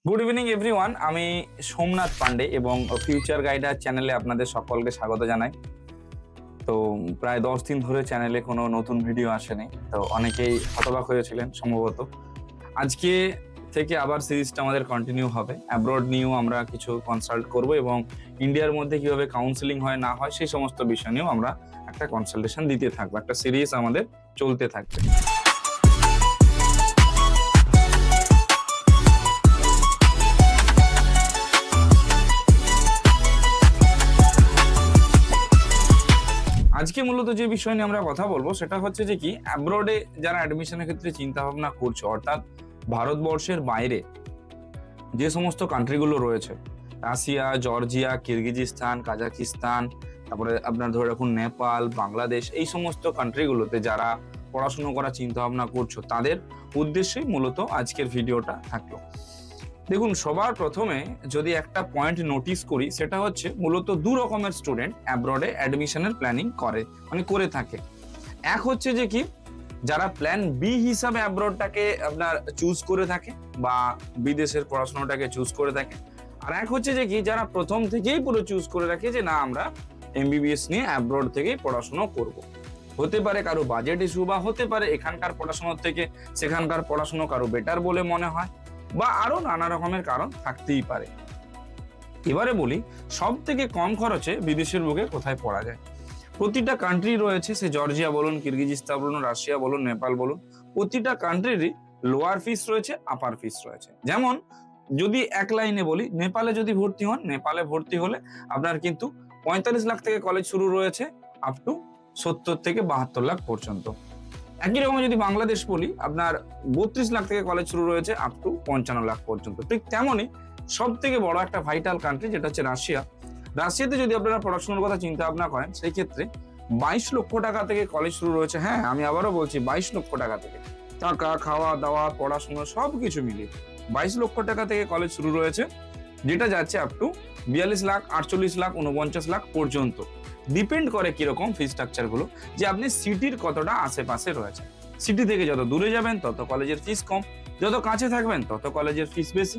Good evening everyone. আমি সোমনাথ পান্ডে এবং future গাইডার চ্যানেলে আপনাদের সকলকে স্বাগত জানাই। তো প্রায় 10 দিন ধরে চ্যানেলে কোনো নতুন ভিডিও আসেনি, তো অনেকেই হতবাক হয়েছিলেন সম্ভবত। আজকে থেকে আবার সিরিজটা আমাদের কন্টিনিউ হবে। অ্যাব্রড নিয়েও আমরা কিছু কনসাল্ট করব এবং ইন্ডিয়ার মধ্যে কিভাবে কাউন্সেলিং হয় না হয় সেই সমস্ত বিষয় নিয়েও আমরা একটা কনসালটেশন দিতে থাকবো। একটা সিরিজ আমাদের চলতে থাকবে। আজকে মূলত যে বিষয় নিয়ে আমরা কথা বলবো সেটা হচ্ছে যে কি, অ্যাব্রডে যারা অ্যাডমিশনের ক্ষেত্রে চিন্তা ভাবনা করছো, অর্থাৎ ভারতবর্ষের বাইরে যে সমস্ত কান্ট্রিগুলো রয়েছে, রাশিয়া, জর্জিয়া, কিরগিজস্তান, কাজাকিস্তান, তারপরে আপনার ধরে রাখুন নেপাল, বাংলাদেশ, এই সমস্ত কান্ট্রিগুলোতে যারা পড়াশোনা করার চিন্তা ভাবনা করছো তাদের উদ্দেশ্যেই মূলত আজকের ভিডিওটা থাকলো। দেখুন, সবার প্রথমে যদি একটা পয়েন্ট নোটিস করি সেটা হচ্ছে মূলত দু রকমের স্টুডেন্ট অ্যাব্রডে অ্যাডমিশনের প্ল্যানিং করে থাকে। এক হচ্ছে যে কি, যারা প্ল্যান বি হিসাবে অ্যাব্রডটাকে আপনার চুজ করে থাকে বা বিদেশের পড়াশোনাটাকে চুজ করে থাকে। আর এক হচ্ছে যে কি, যারা প্রথম থেকেই পুরো চুজ করে রাখে যে না, আমরা এমবিবিএস নিয়ে অ্যাব্রড থেকেই পড়াশোনা করব। হতে পারে কারো বাজেট ইস্যু, বা হতে পারে এখানকার পড়াশোনার থেকে সেখানকার পড়াশোনা কারো বেটার বলে মনে হয়, বা আরো নানা রকমের কারণ থাকতেই পারে। এবারে বলি, সব থেকে কম খরচে বিদেশের বুকে কোথায় পড়া যায়। প্রতিটা কান্ট্রি রয়েছে, সে জর্জিয়া বলুন, কিরগিজস্তান বলুন, রাশিয়া বলুন, নেপাল বলুন, প্রতিটা কান্ট্রিরই লোয়ার ফিস রয়েছে, আপার ফিস রয়েছে। যেমন যদি এক লাইনে বলি, নেপালে যদি ভর্তি হন, নেপালে ভর্তি হলে আপনার কিন্তু 45 লাখ থেকে কলেজ শুরু রয়েছে আপ টু 70 থেকে 72 লাখ পর্যন্ত। একই রকম যদি বাংলাদেশ বলি, আপনার 32 লাখ থেকে কলেজ শুরু রয়েছে আপ টু 55 লাখ পর্যন্ত। ঠিক তেমনই সব থেকে বড় একটা ভাইটাল কান্ট্রি যেটা হচ্ছে রাশিয়া। রাশিয়াতে যদি আপনারা পড়াশোনার কথা চিন্তা ভাবনা করেন, সেই ক্ষেত্রে 22 লক্ষ টাকা থেকে কলেজ শুরু রয়েছে। হ্যাঁ, আমি আবারও বলছি, 22 লক্ষ টাকা থেকে, টাকা, খাওয়া দাওয়া, পড়াশোনা সবকিছু মিলিয়ে 22 লক্ষ টাকা থেকে কলেজ শুরু রয়েছে, যেটা যাচ্ছে আপ টু 42 লাখ, 48 লাখ, 49 লাখ পর্যন্ত। ডিপেন্ড করে কিরকম ফি স্ট্রাকচার গুলো, যে আপনি সিটির কতটা আশেপাশে রয়েছে। সিটি থেকে যত দূরে যাবেন তত কলেজের ফিস কম, যত কাছে থাকবেন তত কলেজের ফিস বেশি।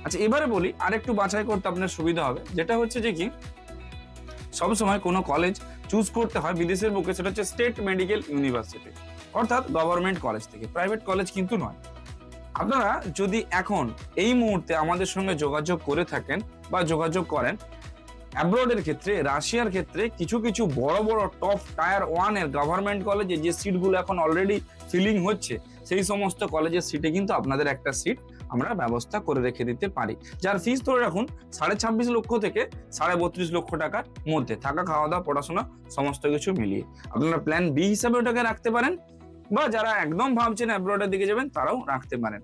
আচ্ছা, এবারে বলি আরেকটু বাছাই করতে আপনার সুবিধা হবে, যেটা হচ্ছে যে কি, সবসময় কোনো কলেজ চুজ করতে হয় বিদেশের বুকে, সেটা হচ্ছে স্টেট মেডিকেল ইউনিভার্সিটি, অর্থাৎ গভর্নমেন্ট কলেজ থেকে, প্রাইভেট কলেজ কিন্তু নয়। আপনারা যদি এখন এই মুহূর্তে আমাদের সঙ্গে যোগাযোগ করে থাকেন বা যোগাযোগ করেন, অ্যাব্রোডের ক্ষেত্রে, রাশিয়ার ক্ষেত্রে কিছু কিছু বড় বড় টপ টায়ার 1 এর গভর্নমেন্ট কলেজে যে সিটগুলো এখন অলরেডি ফিলিং হচ্ছে, সেই সমস্ত কলেজের সিটে কিন্তু আপনাদের একটা সিট আমরা ব্যবস্থা করে রেখে দিতে পারি, যার ফিস ধরে রাখুন 26.5 লক্ষ থেকে 32.5 লক্ষ টাকার মধ্যে, থাকা, খাওয়া দাওয়া, পড়াশোনা সমস্ত কিছু মিলিয়ে। আপনারা প্ল্যান বি হিসাবে ওটাকে রাখতে পারেন, বা যারা একদম ভাবছেন অ্যাব্রোডের দিকে যাবেন তারাও রাখতে পারেন।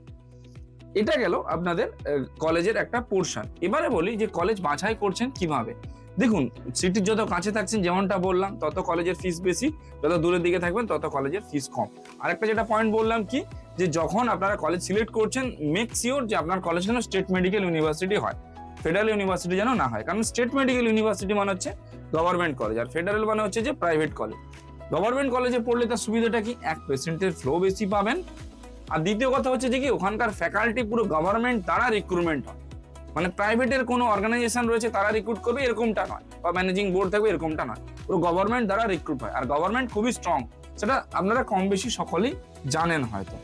এটা গেল আপনাদের কলেজের একটা পোর্শন। এবারে বলি যে কলেজ বাছাই করছেন কিভাবে। দেখুন, সিটির যত কাছে থাকছেন, যেমনটা বললাম, তত কলেজের ফিস বেশি, যত দূরের দিকে থাকবেন তত কলেজের ফিস কম। আরেকটা যেটা পয়েন্ট বললাম কি, যে যখন আপনারা কলেজ সিলেক্ট করছেন, মেক শিওর যে আপনার কলেজ যেন স্টেট মেডিকেল ইউনিভার্সিটি হয়, ফেডারেল ইউনিভার্সিটি যেন না হয়। কারণ স্টেট মেডিকেল ইউনিভার্সিটি মানে হচ্ছে গভর্নমেন্ট কলেজ, আর ফেডারেল মানে হচ্ছে যে প্রাইভেট কলেজ। গভর্নমেন্ট কলেজে পড়লে তার সুবিধাটা কি, এক পেশেন্টের ফ্লো বেশি পাবেন, আর দ্বিতীয় কথা হচ্ছে যে কি, ওখানকার ফ্যাকাল্টি পুরো গভর্নমেন্ট দ্বারা রিক্রুটমেন্ট হয়। মানে প্রাইভেটের কোনো অর্গানাইজেশন রয়েছে তারা রিক্রুট করবে এরকমটা নয়, বা ম্যানেজিং বোর্ড থাকবে এরকমটা নয়, পুরো গভর্নমেন্ট দ্বারা রিক্রুট হয়। আর গভর্নমেন্ট খুবই স্ট্রং, সেটা আপনারা কম বেশি সকলেই জানেন হয়তো।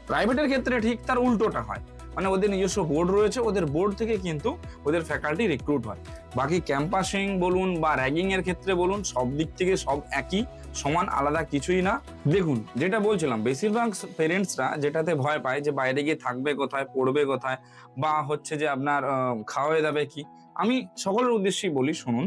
প্রাইভেটের ক্ষেত্রে ঠিক তার উল্টোটা হয়, মানে ওদের নিজস্ব বোর্ড রয়েছে, ওদের বোর্ড থেকে কিন্তু ওদের ফ্যাকাল্টি রিক্রুট হয়। বাকি ক্যাম্পাসিং বলুন বা র্যাগিং এর ক্ষেত্রে বলুন, সব দিক থেকে সব একই, সমান, আলাদা কিছুই না। দেখুন, যেটা বলছিলাম, বেশিরভাগ পেরেন্টসরা যেটাতে ভয় পায় যে বাইরে গিয়ে থাকবে কোথায়, পড়বে কোথায়, বা হচ্ছে যে আপনার খাওয়াই দাবে কি, আমি সকলের উদ্দেশ্যেই বলি, শুনুন,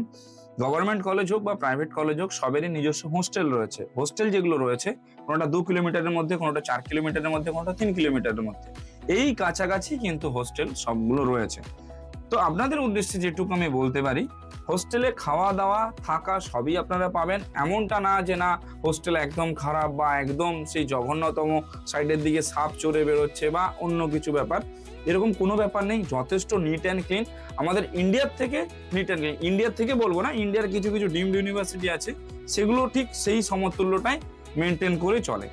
গভর্নমেন্ট কলেজ হোক বা প্রাইভেট কলেজ হোক, সবেরই নিজস্ব হোস্টেল রয়েছে। হোস্টেল যেগুলো রয়েছে, কোনোটা 2 কিলোমিটারের মধ্যে, কোনোটা 4 কিলোমিটারের মধ্যে, কোনোটা 3 কিলোমিটারের মধ্যে, এই কাছাকাছি কিন্তু হোস্টেল সবগুলো রয়েছে। তো আপনাদের উদ্দেশ্যে যেটুকু আমি বলতে পারি, হোস্টেলে খাওয়া দাওয়া, থাকা সবই আপনারা পাবেন। এমনটা না যে না, হোস্টেল একদম খারাপ বা একদম সেই জঘন্যতম সাইডের দিকে সাপ চড়ে বেরোচ্ছে বা অন্য কিছু ব্যাপার, এরকম কোনো ব্যাপার নেই। যথেষ্ট নিট অ্যান্ড ক্লিন, আমাদের ইন্ডিয়ার থেকে নিট অ্যান্ড ক্লিন। ইন্ডিয়ার থেকে বলবো না, ইন্ডিয়ার কিছু কিছু ডিমড ইউনিভার্সিটি আছে, সেগুলো ঠিক সেই সমতুল্যটাই মেনটেন করে চলে।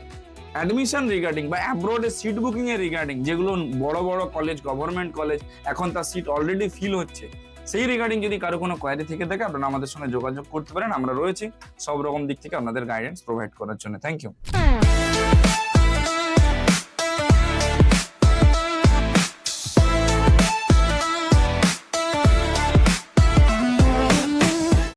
অ্যাডমিশন রিগার্ডিং বা অ্যাব্রোডে সিট বুকিং এর রিগার্ডিং, যেগুলো বড় বড় কলেজ, গভর্নমেন্ট কলেজ, এখন তার সিট অলরেডি ফিল হচ্ছে, সেই রিগার্ডিং যদি কারো কোনো কোয়ারি থেকে থাকে আপনারা আমাদের সঙ্গে যোগাযোগ করতে পারেন। আমরা রয়েছি সব রকম দিক থেকে আপনাদের গাইডেন্স প্রোভাইড করার জন্য। Thank you.